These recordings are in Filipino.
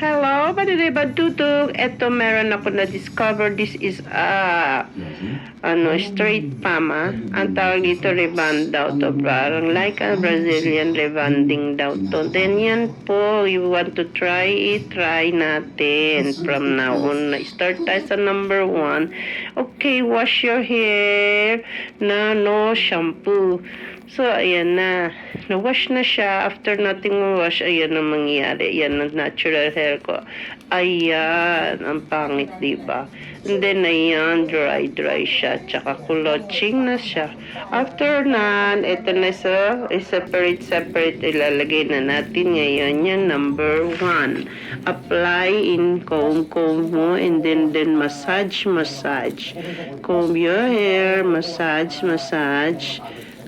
Hello, Badidibad Tutug. Ito, meron ako na-discover. This is straight pama. Ang tawag dito, reband daw to. Parang like a Brazilian rebanding daw to. Then yan po, you want to try it, try natin. From now on, start tayo sa number 1. Okay, wash your hair na no shampoo. So, ayan na. Na-wash na siya. After nating ma-wash, ayan na mangyayari. Ayan ang natural hair ko. Ayan. Ang pangit, diba? And then, ayan, dry siya. Tsaka kuloching na siya. After na, ito na sa separate. Ilalagay na natin ngayon yan. Number 1. Apply in comb mo and then massage. Comb your hair. Massage.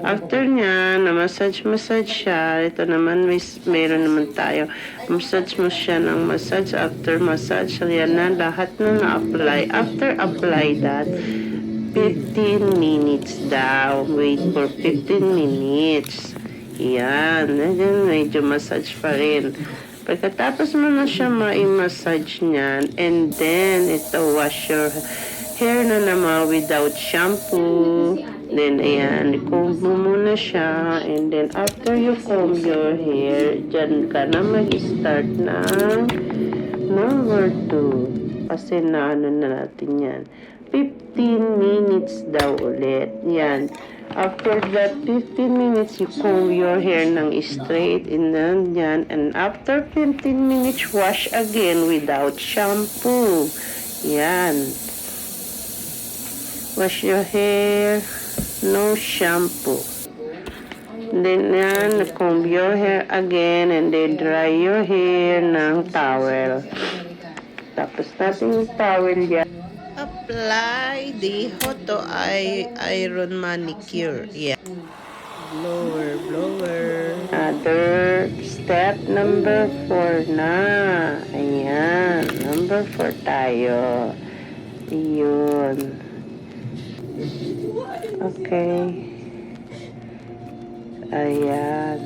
After niya, na-massage siya. Ito naman, meron naman tayo. Massage mo siya ng massage. After massage, yan na, lahat na na-apply. After apply that, 15 minutes daw. Wait for 15 minutes. Yan. Medyo massage pa rin. Pagkatapos mo na siya ma-massage niyan, and then, ito, wash your hair na naman without shampoo. Then, ayan, comb mo muna siya. And then, after you comb your hair, dyan ka na mag-start ng number 2. Kasi na natin yan. 15 minutes daw ulit. Yan. After that 15 minutes, you comb your hair ng straight. And then, yan. And after 15 minutes, wash again without shampoo. Yan. Wash your hair. No shampoo. Then yan, comb your hair again and then dry your hair ng towel. Tapos natin yung towel yan. Apply the Hoto Iron Manicure. Yeah. Blower. Other step number 4 na. Ayan. Number 4 tayo. Yun. Okay. Ayan.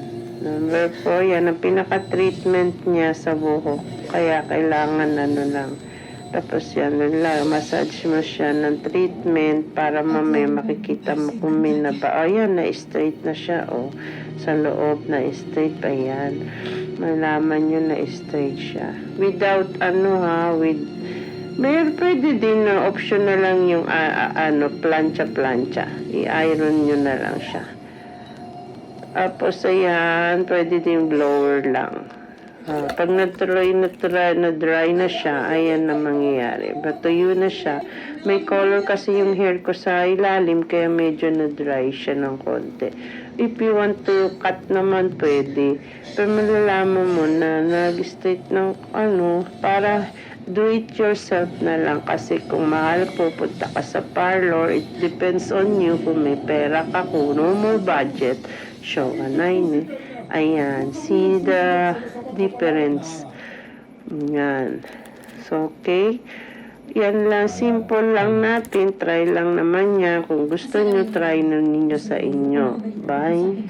Number 4, yan ang pinaka-treatment niya sa buhok. Kaya kailangan lang. Tapos yan lang, massage mo siya ng treatment para mamaya makikita mo kung may naba. Ayan, na-straight na siya. Sa loob na-straight. Ayan. Malaman nyo na-straight siya. Without pwede din na option na lang yung plancha. I-iron nyo na lang siya. Tapos ayan, pwede din blower lang. Pag na-dry na siya, ayan na mangyayari. Tuyo na siya. May color kasi yung hair ko sa ilalim, kaya medyo na-dry siya ng konti. If you want to cut naman, pwede. Pero malalaman mo na nag-straight ng para do it yourself na lang kasi kung mahal pupunta ka sa parlor, it depends on you kung may pera ka, kung no more budget. Show a 9 Ayan, see the difference. Yan. So, okay. Yan lang, simple lang natin. Try lang naman yan. Kung gusto nyo, try na ninyo sa inyo. Bye.